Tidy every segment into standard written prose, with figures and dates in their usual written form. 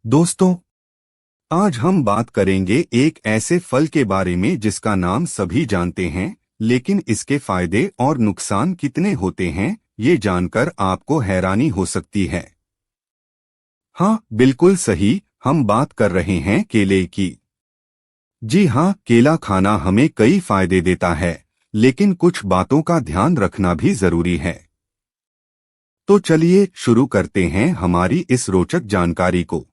दोस्तों, आज हम बात करेंगे एक ऐसे फल के बारे में जिसका नाम सभी जानते हैं, लेकिन इसके फायदे और नुकसान कितने होते हैं, ये जानकर आपको हैरानी हो सकती है। हाँ, बिल्कुल सही, हम बात कर रहे हैं केले की। जी हाँ, केला खाना हमें कई फायदे देता है, लेकिन कुछ बातों का ध्यान रखना भी जरूरी है। तो चलिए शुरू करते हैं हमारी इस रोचक जानकारी को।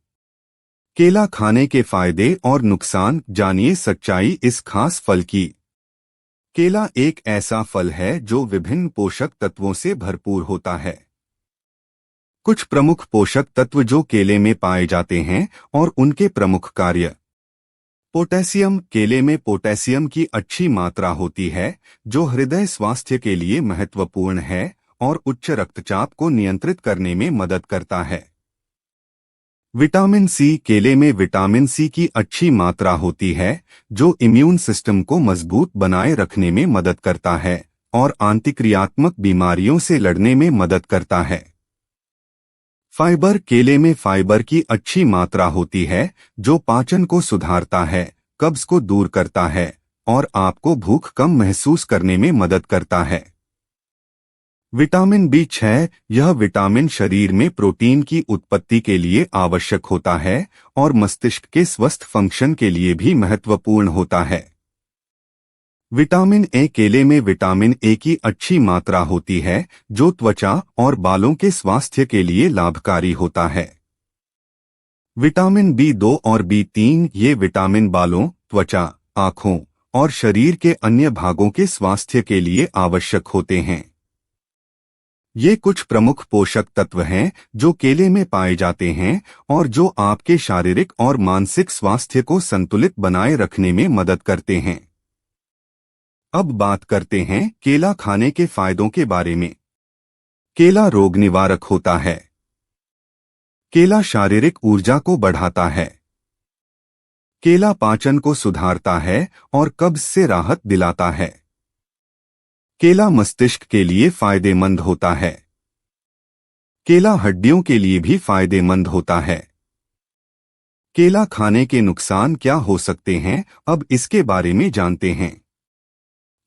केला खाने के फायदे और नुकसान जानिए सच्चाई इस खास फल की। केला एक ऐसा फल है जो विभिन्न पोषक तत्वों से भरपूर होता है। कुछ प्रमुख पोषक तत्व जो केले में पाए जाते हैं और उनके प्रमुख कार्य। पोटेशियम। केले में पोटेशियम की अच्छी मात्रा होती है, जो हृदय स्वास्थ्य के लिए महत्वपूर्ण है और उच्च रक्तचाप को नियंत्रित करने में मदद करता है। Vitamin C. केले में विटामिन सी की अच्छी मात्रा होती है, जो इम्यून सिस्टम को मजबूत बनाए रखने में मदद करता है और आंतक्रियात्मक बीमारियों से लड़ने में मदद करता है। फाइबर। केले में फाइबर की अच्छी मात्रा होती है, जो पाचन को सुधारता है, कब्ज को दूर करता है और आपको भूख कम महसूस करने में मदद करता है। Vitamin B6. यह विटामिन शरीर में प्रोटीन की उत्पत्ति के लिए आवश्यक होता है और मस्तिष्क के स्वस्थ फंक्शन के लिए भी महत्वपूर्ण होता है। Vitamin A. केले में विटामिन ए की अच्छी मात्रा होती है, जो त्वचा और बालों के स्वास्थ्य के लिए लाभकारी होता है। विटामिन बी2 और बी3। ये विटामिन बालों, त्वचा, आँखों और शरीर के अन्य भागों के स्वास्थ्य के लिए आवश्यक होते हैं। ये कुछ प्रमुख पोषक तत्व हैं जो केले में पाए जाते हैं और जो आपके शारीरिक और मानसिक स्वास्थ्य को संतुलित बनाए रखने में मदद करते हैं। अब बात करते हैं केला खाने के फायदों के बारे में। केला रोग निवारक होता है। केला शारीरिक ऊर्जा को बढ़ाता है। केला पाचन को सुधारता है और कब्ज से राहत दिलाता है। केला मस्तिष्क के लिए फायदेमंद होता है। केला हड्डियों के लिए भी फायदेमंद होता है। केला खाने के नुकसान क्या हो सकते हैं, अब इसके बारे में जानते हैं।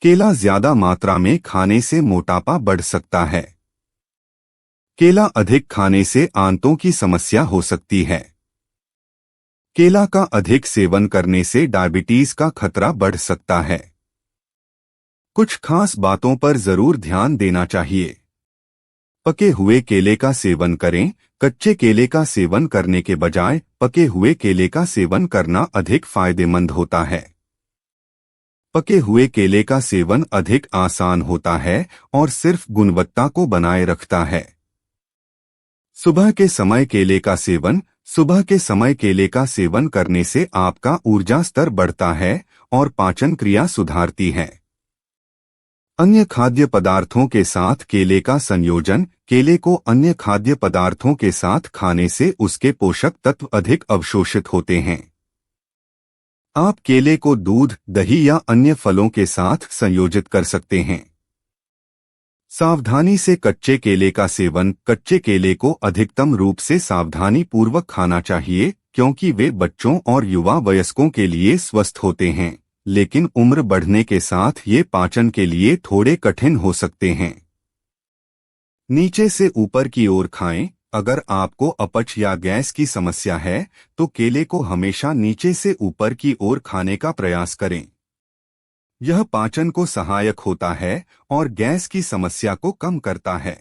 केला ज्यादा मात्रा में खाने से मोटापा बढ़ सकता है। केला अधिक खाने से आंतों की समस्या हो सकती है। केला का अधिक सेवन करने से डायबिटीज का खतरा बढ़ सकता है। कुछ खास बातों पर जरूर ध्यान देना चाहिए। पके हुए केले का सेवन करें। कच्चे केले का सेवन करने के बजाय पके हुए केले का सेवन करना अधिक फायदेमंद होता है। पके हुए केले का सेवन अधिक आसान होता है और सिर्फ गुणवत्ता को बनाए रखता है। सुबह के समय केले का सेवन। सुबह के समय केले का सेवन करने से आपका ऊर्जा स्तर बढ़ता है और पाचन क्रिया सुधारती है। अन्य खाद्य पदार्थों के साथ केले का संयोजन। केले को अन्य खाद्य पदार्थों के साथ खाने से उसके पोषक तत्व अधिक अवशोषित होते हैं। आप केले को दूध, दही या अन्य फलों के साथ संयोजित कर सकते हैं। सावधानी से कच्चे केले का सेवन। कच्चे केले को अधिकतम रूप से सावधानी पूर्वक खाना चाहिए, क्योंकि वे बच्चों और युवा वयस्कों के लिए स्वस्थ होते हैं, लेकिन उम्र बढ़ने के साथ ये पाचन के लिए थोड़े कठिन हो सकते हैं। नीचे से ऊपर की ओर खाएं। अगर आपको अपच या गैस की समस्या है, तो केले को हमेशा नीचे से ऊपर की ओर खाने का प्रयास करें। यह पाचन को सहायक होता है और गैस की समस्या को कम करता है।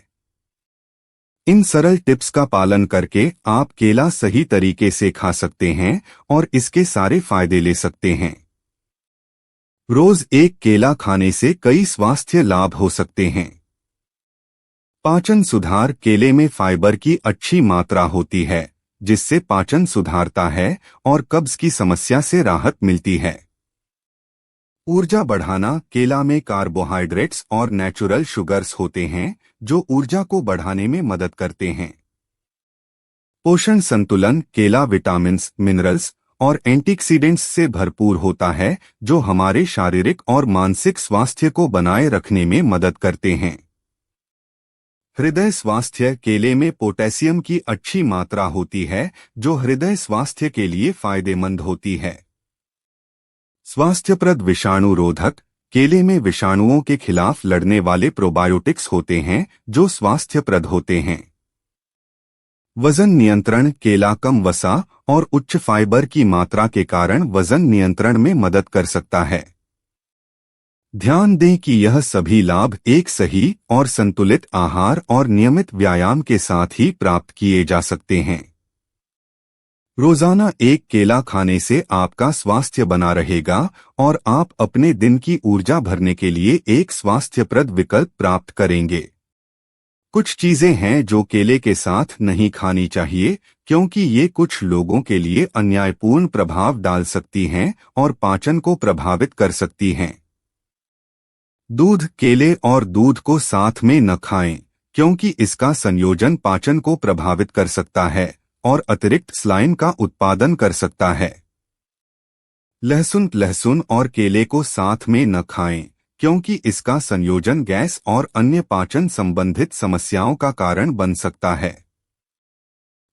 इन सरल टिप्स का पालन करके आप केला सही तरीके से खा सकते हैं और इसके सारे फायदे ले सकते हैं। रोज एक केला खाने से कई स्वास्थ्य लाभ हो सकते हैं। पाचन सुधार। केले में फाइबर की अच्छी मात्रा होती है, जिससे पाचन सुधारता है और कब्ज की समस्या से राहत मिलती है। ऊर्जा बढ़ाना। केला में कार्बोहाइड्रेट्स और नेचुरल शुगर्स होते हैं, जो ऊर्जा को बढ़ाने में मदद करते हैं। पोषण संतुलन। केला विटामिन्स, मिनरल्स और एंटीऑक्सीडेंट्स से भरपूर होता है, जो हमारे शारीरिक और मानसिक स्वास्थ्य को बनाए रखने में मदद करते हैं। हृदय स्वास्थ्य। केले में पोटेशियम की अच्छी मात्रा होती है जो हृदय स्वास्थ्य के लिए फायदेमंद होती है। स्वास्थ्यप्रद विषाणु रोधक। केले में विषाणुओं के खिलाफ लड़ने वाले प्रोबायोटिक्स होते हैं जो स्वास्थ्यप्रद होते हैं। वजन नियंत्रण। केला कम वसा और उच्च फाइबर की मात्रा के कारण वजन नियंत्रण में मदद कर सकता है। ध्यान दें कि यह सभी लाभ एक सही और संतुलित आहार और नियमित व्यायाम के साथ ही प्राप्त किए जा सकते हैं। रोजाना एक केला खाने से आपका स्वास्थ्य बना रहेगा और आप अपने दिन की ऊर्जा भरने के लिए एक स्वास्थ्यप्रद विकल्प प्राप्त करेंगे। कुछ चीजें हैं जो केले के साथ नहीं खानी चाहिए क्योंकि ये कुछ लोगों के लिए अन्यायपूर्ण प्रभाव डाल सकती हैं और पाचन को प्रभावित कर सकती हैं। दूध। केले और दूध को साथ में न खाएं क्योंकि इसका संयोजन पाचन को प्रभावित कर सकता है और अतिरिक्त स्लाइम का उत्पादन कर सकता है। लहसुन और केले को साथ में न खाएं क्योंकि इसका संयोजन गैस और अन्य पाचन संबंधित समस्याओं का कारण बन सकता है।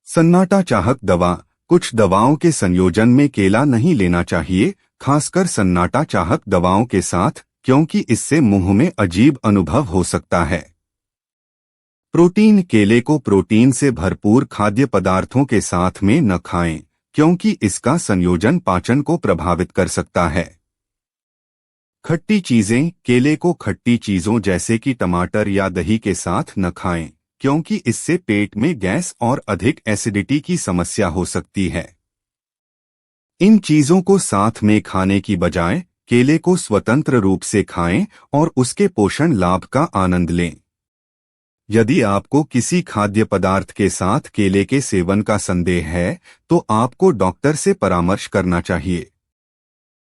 सन्नाटा चाहक दवा। कुछ दवाओं के संयोजन में केला नहीं लेना चाहिए, खासकर सन्नाटा चाहक दवाओं के साथ, क्योंकि इससे मुंह में अजीब अनुभव हो सकता है। प्रोटीन। केले को प्रोटीन से भरपूर खाद्य पदार्थों के साथ में न खाएं क्योंकि इसका संयोजन पाचन को प्रभावित कर सकता है। खट्टी चीजें। केले को खट्टी चीजों जैसे कि टमाटर या दही के साथ न खाएं क्योंकि इससे पेट में गैस और अधिक एसिडिटी की समस्या हो सकती है। इन चीजों को साथ में खाने की बजाय केले को स्वतंत्र रूप से खाएं और उसके पोषण लाभ का आनंद लें। यदि आपको किसी खाद्य पदार्थ के साथ केले के सेवन का संदेह है तो आपको डॉक्टर से परामर्श करना चाहिए।